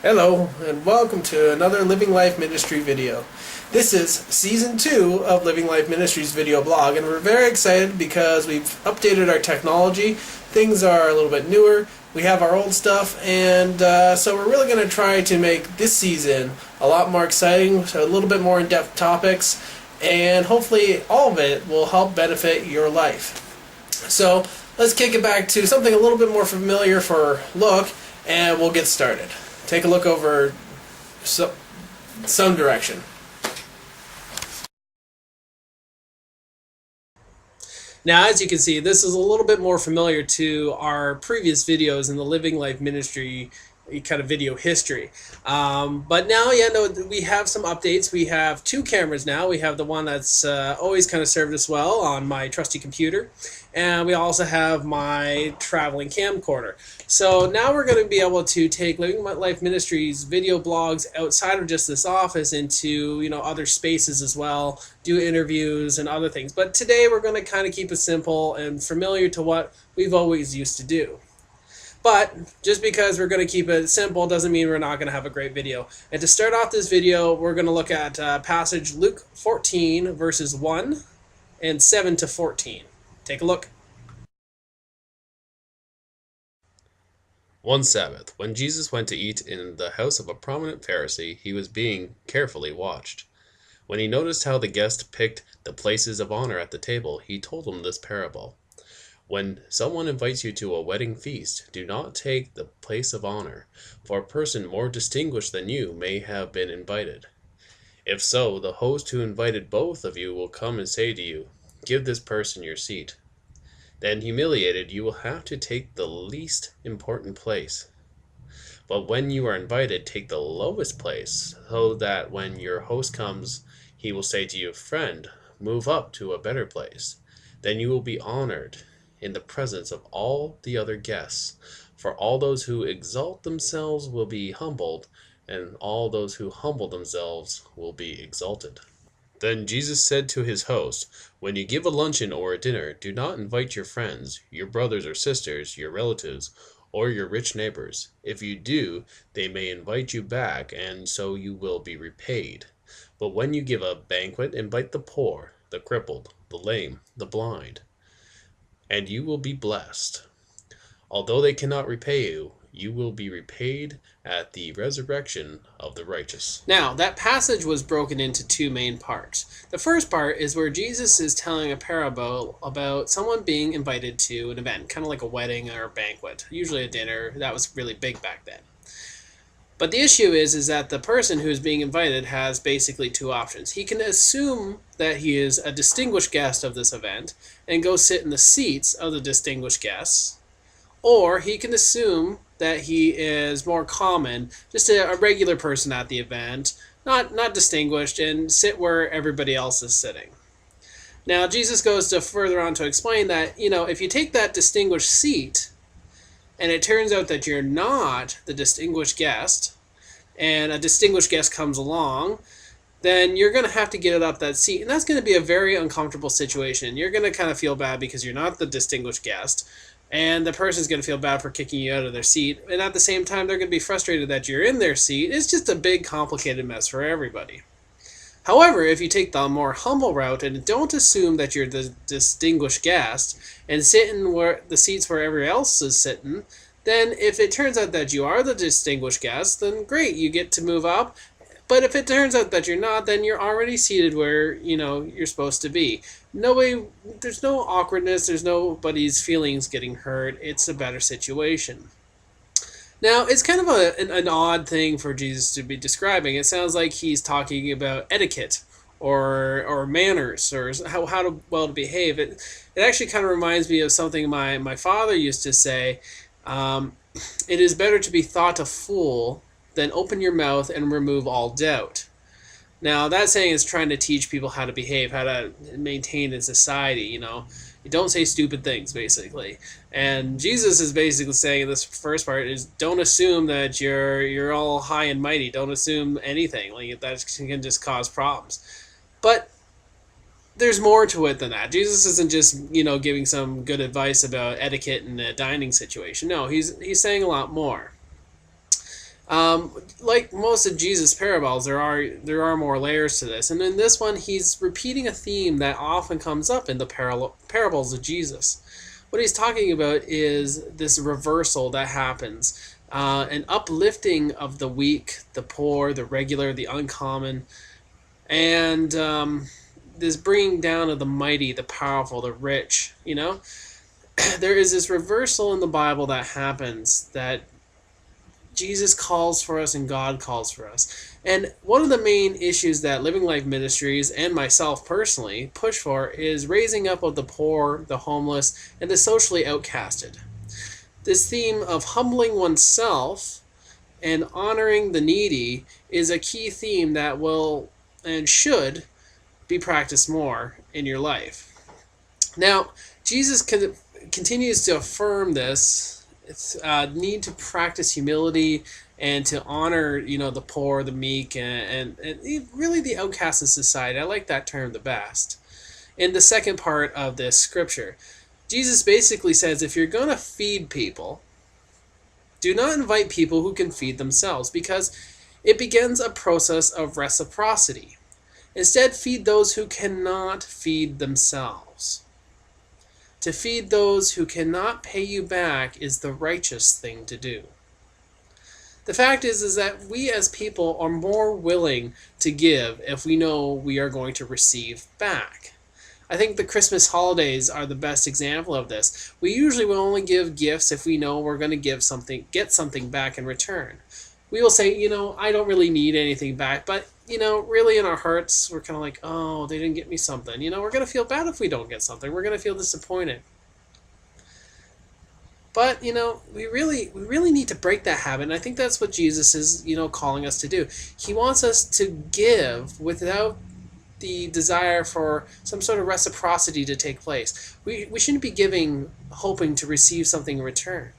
Hello, and welcome to another Living Life Ministry video. This is Season 2 of Living Life Ministries video blog, and we're very excited because we've updated our technology. Things are a little bit newer. We have our old stuff, and so we're really going to try to make this season a lot more exciting, so a little bit more in-depth topics, and hopefully all of it will help benefit your life. So let's kick it back to something a little bit more familiar for look, and we'll get started. Take a look over some direction. Now, as you can see, this is a little bit more familiar to our previous videos in the Living Life Ministry kind of video history. But now, we have some updates. We have two cameras now. We have the one that's always kind of served us well on my trusty computer, and we also have my traveling camcorder. So now we're going to be able to take Living Life Ministries video blogs outside of just this office into other spaces as well, do interviews and other things. But today we're going to kind of keep it simple and familiar to what we've always used to do. But just because we're going to keep it simple doesn't mean we're not going to have a great video. And to start off this video, we're going to look at passage Luke 14, verses 1 and 7 to 14. Take a look. One Sabbath, when Jesus went to eat in the house of a prominent Pharisee, he was being carefully watched. When he noticed how the guests picked the places of honor at the table, he told them this parable. When someone invites you to a wedding feast, do not take the place of honor, for a person more distinguished than you may have been invited. If so, the host who invited both of you will come and say to you, "Give this person your seat." Then, humiliated, you will have to take the least important place. But when you are invited, take the lowest place, so that when your host comes, he will say to you, "Friend, move up to a better place." Then you will be honored in the presence of all the other guests. For all those who exalt themselves will be humbled, and all those who humble themselves will be exalted. Then Jesus said to his host, "When you give a luncheon or a dinner, do not invite your friends, your brothers or sisters, your relatives, or your rich neighbors. If you do, they may invite you back, and so you will be repaid. But when you give a banquet, invite the poor, the crippled, the lame, the blind, and you will be blessed. Although they cannot repay you, you will be repaid at the resurrection of the righteous." Now, that passage was broken into two main parts. The first part is where Jesus is telling a parable about someone being invited to an event, kind of like a wedding or a banquet, usually a dinner. That was really big back then. But the issue is that the person who is being invited has basically two options. He can assume that he is a distinguished guest of this event and go sit in the seats of the distinguished guests, or he can assume that he is more common, just a regular person at the event, not distinguished, and sit where everybody else is sitting. Now, Jesus goes to further on to explain that, if you take that distinguished seat, and it turns out that you're not the distinguished guest, and a distinguished guest comes along, then you're going to have to get up that seat. And that's going to be a very uncomfortable situation. You're going to kind of feel bad because you're not the distinguished guest, and the person's going to feel bad for kicking you out of their seat. And at the same time, they're going to be frustrated that you're in their seat. It's just a big, complicated mess for everybody. However, if you take the more humble route and don't assume that you're the distinguished guest and sit in the seats where everybody else is sitting, then if it turns out that you are the distinguished guest, then great, you get to move up. But if it turns out that you're not, then you're already seated where you're supposed to be. There's no awkwardness, there's nobody's feelings getting hurt. It's a better situation. Now, it's kind of an odd thing for Jesus to be describing. It sounds like he's talking about etiquette or manners or how to behave. It actually kind of reminds me of something my father used to say. It is better to be thought a fool than open your mouth and remove all doubt. Now, that saying is trying to teach people how to behave, how to maintain in society, You don't say stupid things, basically. And Jesus is basically saying in this first part is don't assume that you're all high and mighty. Don't assume anything. Like that can just cause problems. But there's more to it than that. Jesus isn't just, giving some good advice about etiquette in a dining situation. No, he's saying a lot more. Like most of Jesus' parables, there are more layers to this, and in this one, he's repeating a theme that often comes up in the parables of Jesus. What he's talking about is this reversal that happens, an uplifting of the weak, the poor, the regular, the uncommon, and this bringing down of the mighty, the powerful, the rich. There is this reversal in the Bible that happens, that Jesus calls for us and God calls for us. And one of the main issues that Living Life Ministries and myself personally push for is raising up of the poor, the homeless, and the socially outcasted. This theme of humbling oneself and honoring the needy is a key theme that will and should be practiced more in your life. Now, Jesus continues to affirm this need to practice humility and to honor, the poor, the meek, and really the outcasts in society. I like that term the best. In the second part of this scripture, Jesus basically says if you're going to feed people, do not invite people who can feed themselves, because it begins a process of reciprocity. Instead, feed those who cannot feed themselves. To feed those who cannot pay you back is the righteous thing to do. The fact is that we as people are more willing to give if we know we are going to receive back. I think the Christmas holidays are the best example of this. We usually will only give gifts if we know we're going to get something back in return. We will say, I don't really need anything back, but, really in our hearts, we're kind of like, oh, they didn't get me something. We're going to feel bad if we don't get something. We're going to feel disappointed. But, we really need to break that habit, and I think that's what Jesus is, calling us to do. He wants us to give without the desire for some sort of reciprocity to take place. We shouldn't be giving hoping to receive something in return.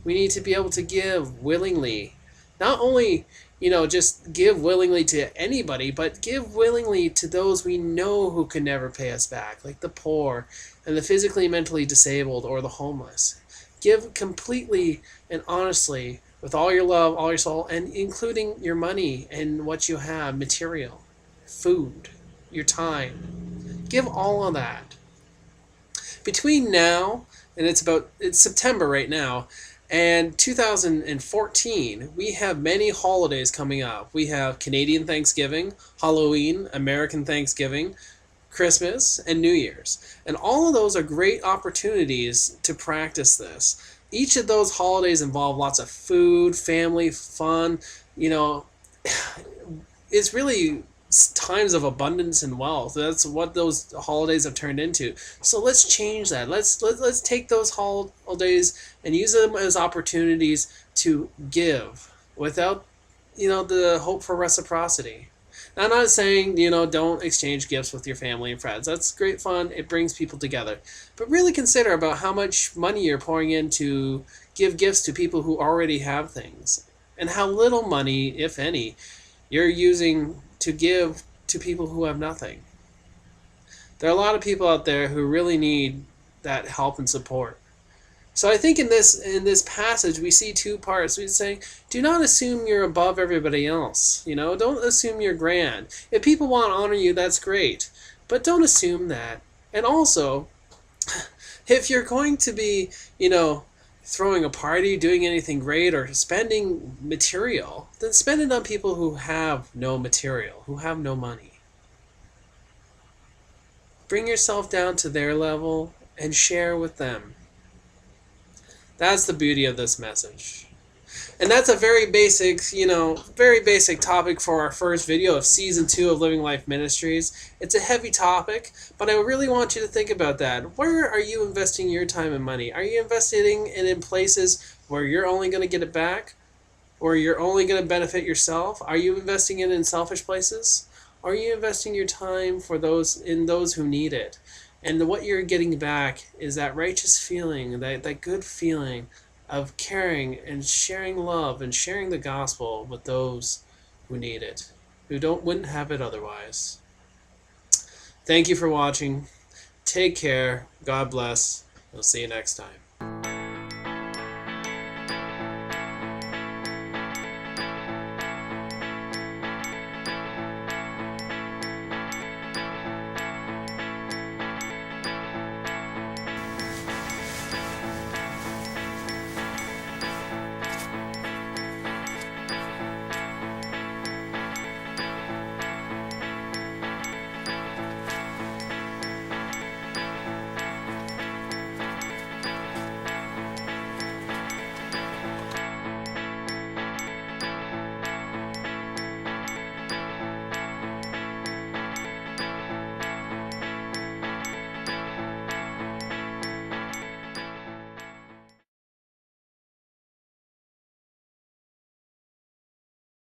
We need to be able to give willingly. Not only, just give willingly to anybody, but give willingly to those we know who can never pay us back, like the poor and the physically and mentally disabled or the homeless. Give completely and honestly with all your love, all your soul, and including your money and what you have, material, food, your time. Give all of that. Between now, and it's September right now, and 2014, we have many holidays coming up. We have Canadian Thanksgiving, Halloween, American Thanksgiving, Christmas, and New Year's. And all of those are great opportunities to practice this. Each of those holidays involve lots of food, family, fun. It's really times of abundance and wealth. That's what those holidays have turned into. So let's change that. Let's take those holidays and use them as opportunities to give without the hope for reciprocity. Now, I'm not saying don't exchange gifts with your family and friends. That's great fun. It brings people together. But really consider about how much money you're pouring in to give gifts to people who already have things, and how little money, if any, you're using to give to people who have nothing. There are a lot of people out there who really need that help and support. So I think in this passage we see two parts. We say, do not assume you're above everybody else. Don't assume you're grand. If people want to honor you, that's great, but don't assume that. And also, if you're going to be, throwing a party, doing anything great, or spending material, then spend it on people who have no material, who have no money. Bring yourself down to their level and share with them. That's the beauty of this message. And that's a very basic topic for our first video of Season 2 of Living Life Ministries. It's a heavy topic, but I really want you to think about that. Where are you investing your time and money? Are you investing it in places where you're only going to get it back? Or you're only going to benefit yourself? Are you investing it in selfish places? Are you investing your time for those who need it? And what you're getting back is that righteous feeling, that good feeling of caring and sharing love and sharing the gospel with those who need it, who wouldn't have it otherwise. Thank you for watching. Take care. God bless. We'll see you next time.